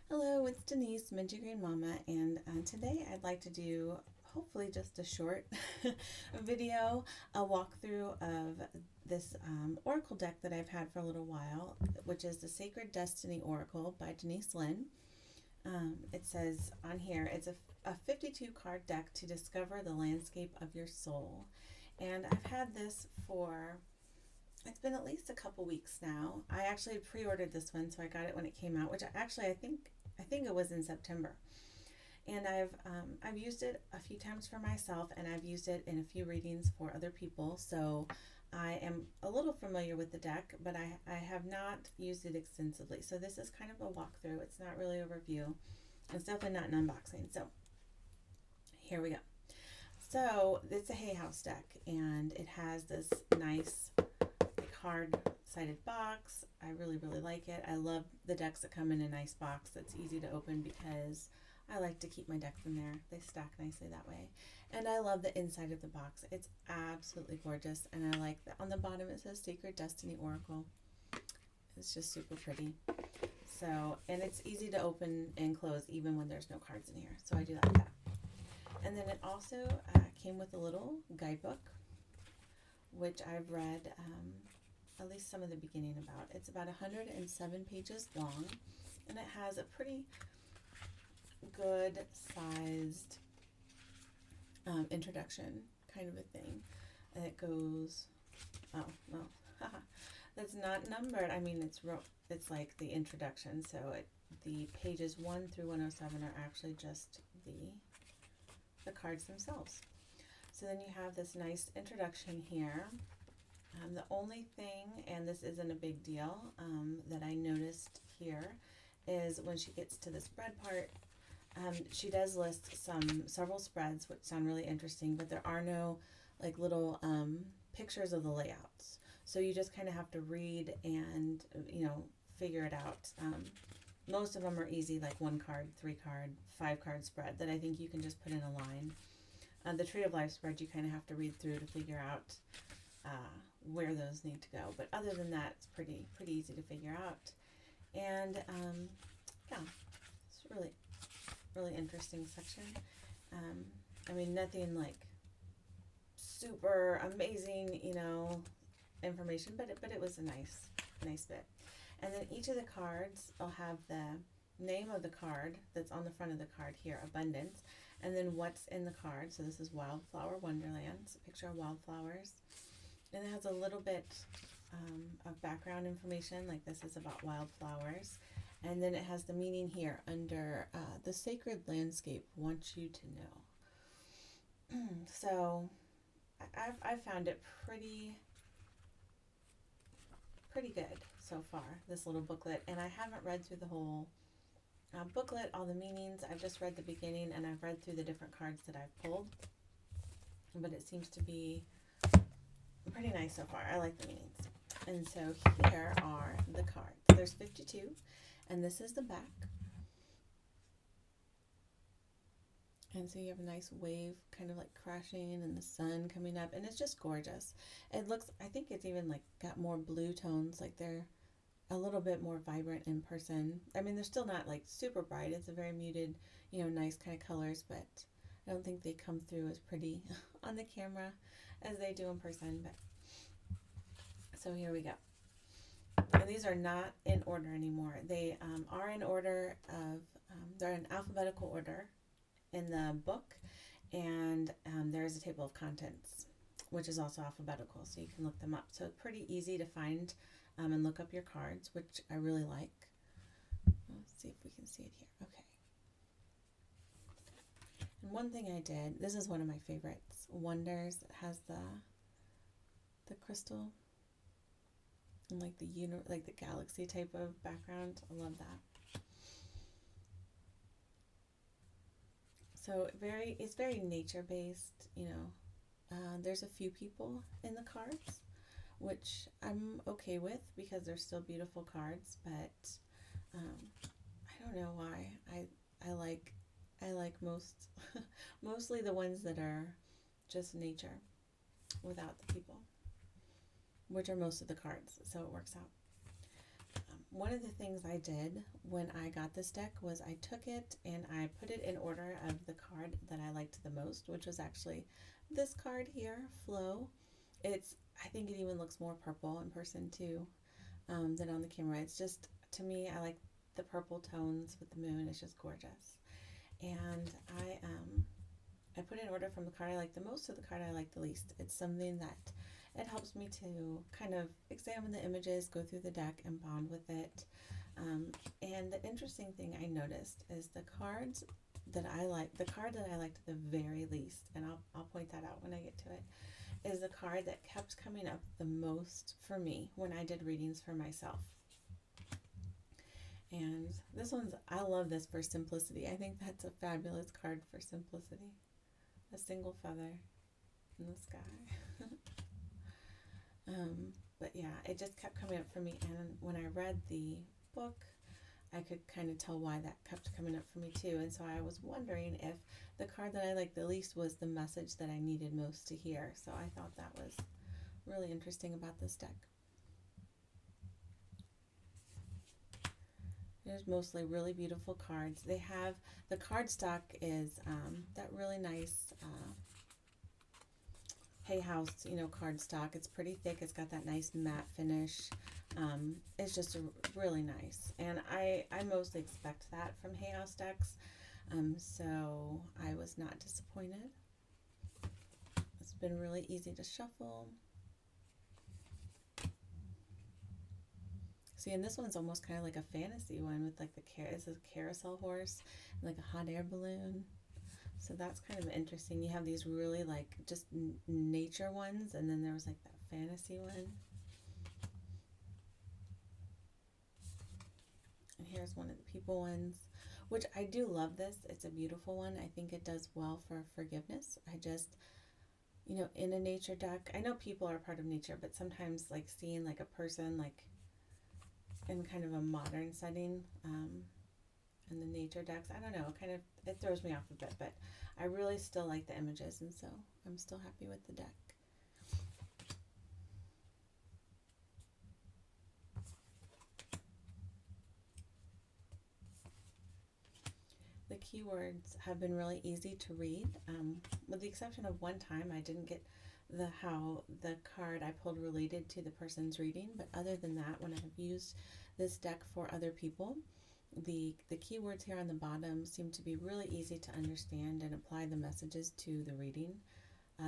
Hello, it's Denise, Minty Green Mama, and today I'd like to do hopefully just a short video, a walkthrough of this oracle deck that I've had for a little while, which is the Sacred Destiny Oracle by Denise Linn. It says on here, it's a 52 card deck to discover the landscape of your soul. And I've had this for it's been at least a couple weeks now. I actually pre-ordered this one, so I got it when it came out, which I think it was in September. And I've used it a few times for myself, and I've used it in a few readings for other people. So I am a little familiar with the deck, but I have not used it extensively. So this is kind of a walkthrough. It's not really a review. It's definitely not an unboxing. So here we go. So it's a Hay House deck, and it has this nice hard-sided box. I really like it. I love the decks that come in a nice box that's easy to open because I like to keep my decks in there. They stack nicely that way. And I love the inside of the box. It's absolutely gorgeous, and I like that on the bottom it says Sacred Destiny Oracle. It's just super pretty. So, and it's easy to open and close even when there's no cards in here. So I do like that. And then it also came with a little guidebook, which I've read at least some of the beginning about. It's about 107 pages long, and it has a pretty good sized introduction kind of a thing. And it goes, oh, well, that's not numbered. I mean, it's like the introduction. So the pages 1 through 107 are actually just the cards themselves. So then you have this nice introduction here. The only thing, and this isn't a big deal, that I noticed here is when she gets to the spread part, she does list several spreads, which sound really interesting, but there are no like little pictures of the layouts. So you just kind of have to read and, figure it out. Most of them are easy, like 1 card, 3 card, 5 card spread that I think you can just put in a line. The Tree of Life spread, you kind of have to read through to figure out where those need to go. But other than that, it's pretty easy to figure out. And yeah, it's really interesting section. I mean, nothing like super amazing, information, but it was a nice bit. And then each of the cards will have the name of the card that's on the front of the card here, Abundance, and then what's in the card. So this is Wildflower Wonderland. It's a picture of wildflowers. And it has a little bit of background information, like this is about wildflowers. And then it has the meaning here under the sacred landscape wants you to know. So I've found it pretty good so far, this little booklet. And I haven't read through the whole booklet, all the meanings. I've just read the beginning, and I've read through the different cards that I've pulled. But it seems to be pretty nice so far. I like the meanings. And so here are the cards. There's 52, and this is the back. And so you have a nice wave kind of like crashing and the sun coming up, and it's just gorgeous. It looks, I think it's even like got more blue tones, like they're a little bit more vibrant in person. I mean, they're still not like super bright. It's a very muted, nice kind of colors, but I don't think they come through as pretty on the camera as they do in person. But so here we go. And these are not in order anymore. They are in order of, they're in alphabetical order in the book, and there is a table of contents, which is also alphabetical, so you can look them up. So it's pretty easy to find and look up your cards, which I really like. Let's see if we can see it here. Okay. And one thing I did, this is one of my favorites, Wonders. It has the crystal and like the galaxy type of background. I love that. So it's very nature based. There's a few people in the cards, which I'm okay with because they're still beautiful cards, but I don't know why. I like mostly the ones that are just nature without the people, which are most of the cards, so it works out. one of the things I did when I got this deck was I took it and I put it in order of the card that I liked the most, which was actually this card here, Flow. I think it even looks more purple in person too, than on the camera. It's just, to me, I like the purple tones with the moon. It's just gorgeous. And I put in order from the card I like the most to the card I like the least. It's something that it helps me to kind of examine the images, go through the deck, and bond with it. And the interesting thing I noticed is the card that I liked the very least, and I'll point that out when I get to it, is the card that kept coming up the most for me when I did readings for myself. And I love this for simplicity. I think that's a fabulous card for simplicity. A single feather in the sky. But yeah, it just kept coming up for me. And when I read the book, I could kind of tell why that kept coming up for me too. And so I was wondering if the card that I liked the least was the message that I needed most to hear. So I thought that was really interesting about this deck. There's mostly really beautiful cards. They have, the cardstock is that really nice Hay House, cardstock. It's pretty thick. It's got that nice matte finish. It's just really nice. And I mostly expect that from Hay House decks. So I was not disappointed. It's been really easy to shuffle. See, and this one's almost kind of like a fantasy one with like it's a carousel horse and like a hot air balloon. So that's kind of interesting. You have these really like just nature ones, and then there was like that fantasy one. And here's one of the people ones, which I do love this. It's a beautiful one. I think it does well for forgiveness. I just, in a nature deck, I know people are part of nature, but sometimes like seeing like a person like in kind of a modern setting, in the nature decks, I don't know, it throws me off a bit, but I really still like the images, and so I'm still happy with the deck. The keywords have been really easy to read, with the exception of one time I didn't get how the card I pulled related to the person's reading, but other than that, when I've used this deck for other people, the keywords here on the bottom seem to be really easy to understand and apply the messages to the reading.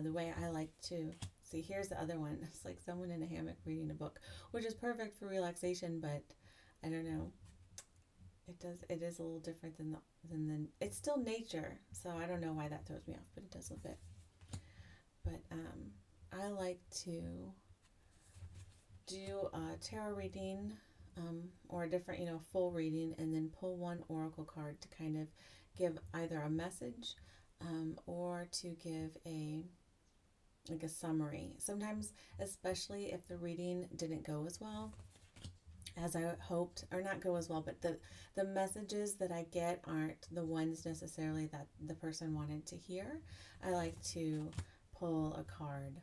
The way I like to see, here's the other one. It's like someone in a hammock reading a book, which is perfect for relaxation, but I don't know. It is a little different than it's still nature, so I don't know why that throws me off, but it does a bit. But I like to do a tarot reading, or a different, full reading, and then pull one oracle card to kind of give either a message, or to give a summary. Sometimes, especially if the reading didn't go as well as I hoped, or not go as well, but the messages that I get aren't the ones necessarily that the person wanted to hear, I like to pull a card,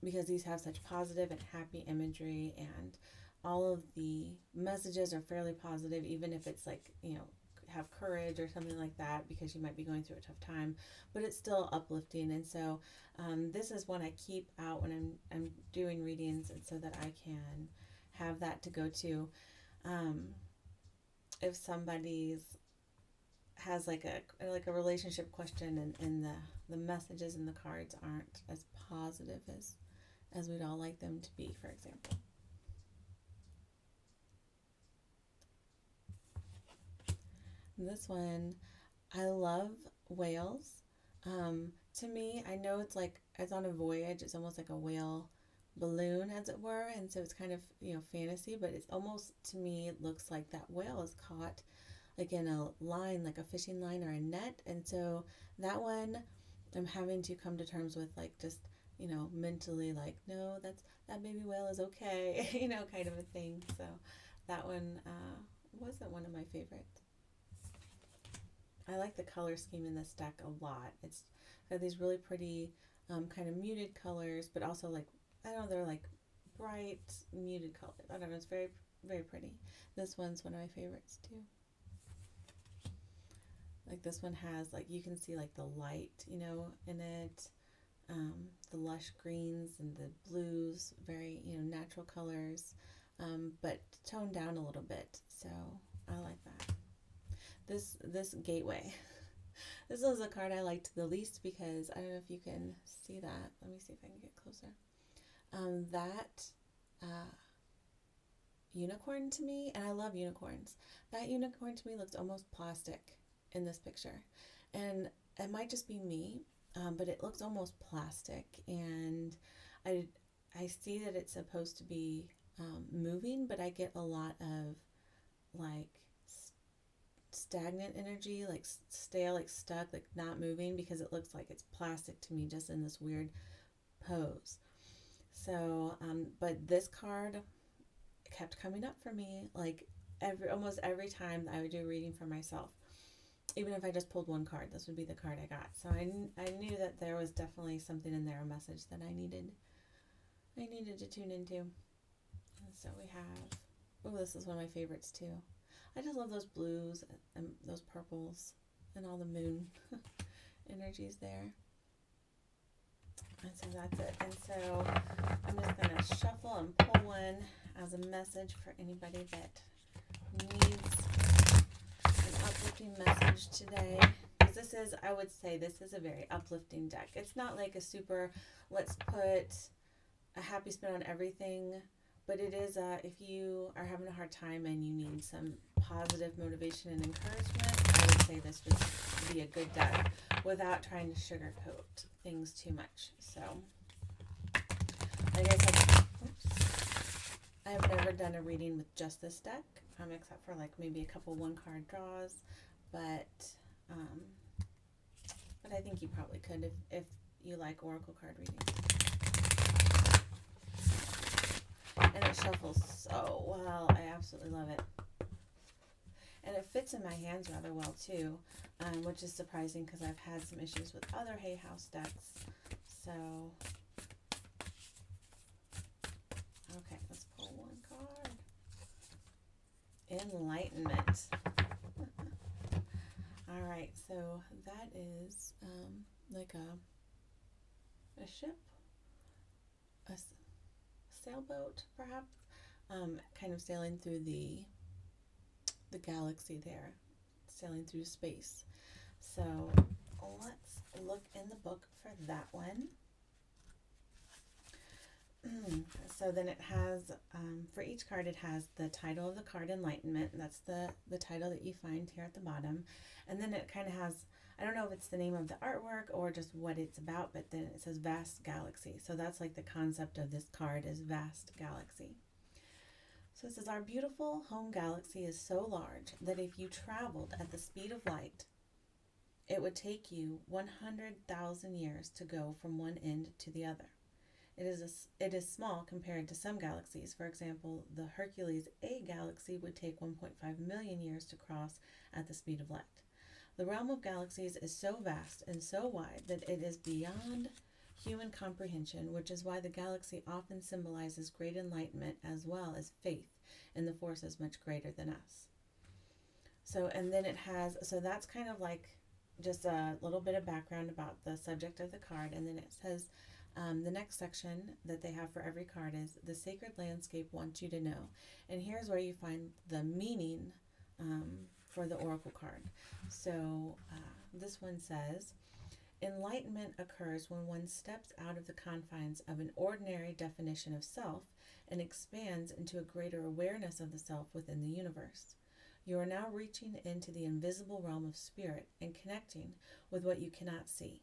because these have such positive and happy imagery, and all of the messages are fairly positive, even if it's like, have courage or something like that, because you might be going through a tough time, but it's still uplifting. And so this is one I keep out when I'm doing readings, and so that I can have that to go to. If somebody's has like a relationship question, and the messages in the cards aren't as positive as we'd all like them to be, for example. This one, I love whales. To me, I know it's like it's on a voyage. It's almost like a whale balloon, as it were, and so it's kind of fantasy, but it's almost, to me, it looks like that whale is caught like in a line, like a fishing line or a net. And so that one I'm having to come to terms with, like, just mentally, like, no, that baby whale is okay, kind of a thing. So that one wasn't one of my favorites. I like the color scheme in this deck a lot. It's got these really pretty kind of muted colors, but also like, I don't know, they're like bright muted colors. I don't know, it's very Very pretty. This one's one of my favorites too. Like this one has, like, you can see like the light, you know, in it. The lush greens and the blues, very, you know, natural colors, but toned down a little bit. So I like that. This gateway. This was a card I liked the least because I don't know if you can see that. Let me see if I can get closer. That unicorn to me, and I love unicorns. That unicorn to me looks almost plastic in this picture, and it might just be me, but it looks almost plastic, and I see that it's supposed to be moving, but I get a lot of like stagnant energy, like stale, like stuck, like not moving, because it looks like it's plastic to me, just in this weird pose. So, but this card kept coming up for me, like almost every time I would do a reading for myself. Even if I just pulled one card, this would be the card I got. So I knew that there was definitely something in there, a message that I needed to tune into. And so we have, oh, this is one of my favorites too. I just love those blues and those purples and all the moon energies there. And so that's it. And so I'm just going to shuffle and pull one as a message for anybody that needs an uplifting message today. Because this is, I would say, this is a very uplifting deck. It's not like a super, let's put a happy spin on everything, but it is if you are having a hard time and you need some positive motivation and encouragement, I would say this would be a good deck without trying to sugarcoat things too much. So, like I said, I have never done a reading with just this deck, except for like maybe a couple one-card draws, but I think you probably could if you like oracle card readings. And it shuffles so well. I absolutely love it. And it fits in my hands rather well too, which is surprising because I've had some issues with other Hay House decks. So, okay, let's pull one card. Enlightenment. All right, so that is like a ship, a sailboat perhaps, kind of sailing through the galaxy there, sailing through space. So let's look in the book for that one. So then it has, for each card, it has the title of the card, Enlightenment. That's the title that you find here at the bottom. And then it kind of has, I don't know if it's the name of the artwork or just what it's about, but then it says Vast Galaxy. So that's like the concept of this card, is Vast Galaxy. So it says, our beautiful home galaxy is so large that if you traveled at the speed of light, it would take you 100,000 years to go from one end to the other. It is small compared to some galaxies. For example, the Hercules A galaxy would take 1.5 million years to cross at the speed of light. The realm of galaxies is so vast and so wide that it is beyond human comprehension, which is why the galaxy often symbolizes great enlightenment as well as faith in the forces much greater than us. So, and then it has, so that's kind of like just a little bit of background about the subject of the card. And then it says, the next section that they have for every card is the sacred landscape wants you to know. And here's where you find the meaning for the oracle card. So this one says, enlightenment occurs when one steps out of the confines of an ordinary definition of self and expands into a greater awareness of the self within the universe. You are now reaching into the invisible realm of spirit and connecting with what you cannot see.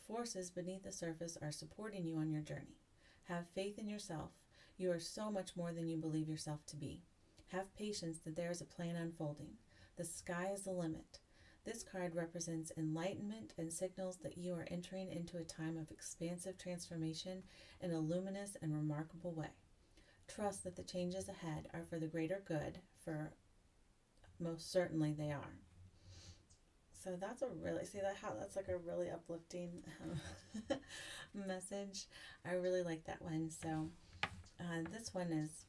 Forces beneath the surface are supporting you on your journey. Have faith in yourself. You are so much more than you believe yourself to be. Have patience that there is a plan unfolding. The sky is the limit. This card represents enlightenment and signals that you are entering into a time of expansive transformation in a luminous and remarkable way. Trust that the changes ahead are for the greater good, for most certainly they are. So that's a really, see that how that's like a really uplifting message. I really like that one. So this one is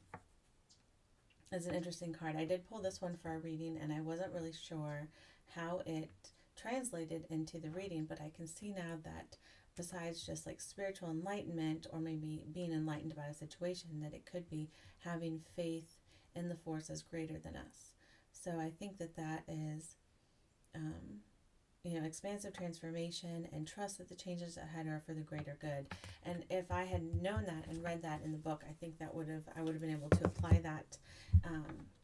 is an interesting card. I did pull this one for a reading, and I wasn't really sure how it translated into the reading, but I can see now that besides just like spiritual enlightenment or maybe being enlightened about a situation, that it could be having faith in the forces greater than us. So I think that that is, expansive transformation, and trust that the changes ahead are for the greater good. And if I had known that and read that in the book, I think I would have been able to apply that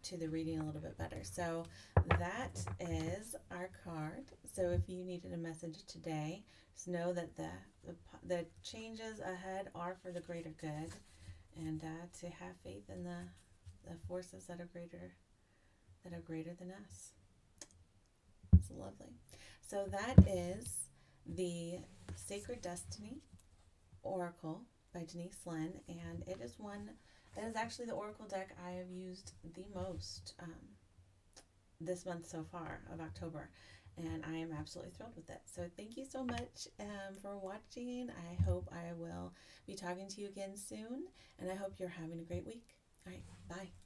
to the reading a little bit better. So that is our card. So if you needed a message today, just know that the changes ahead are for the greater good, and to have faith in the forces that are greater than us. It's lovely. So that is the Sacred Destiny Oracle by Denise Linn, and it is one that is actually the Oracle deck I have used the most this month so far of October, and I am absolutely thrilled with it. So thank you so much for watching. I hope I will be talking to you again soon, and I hope you're having a great week. All right, bye.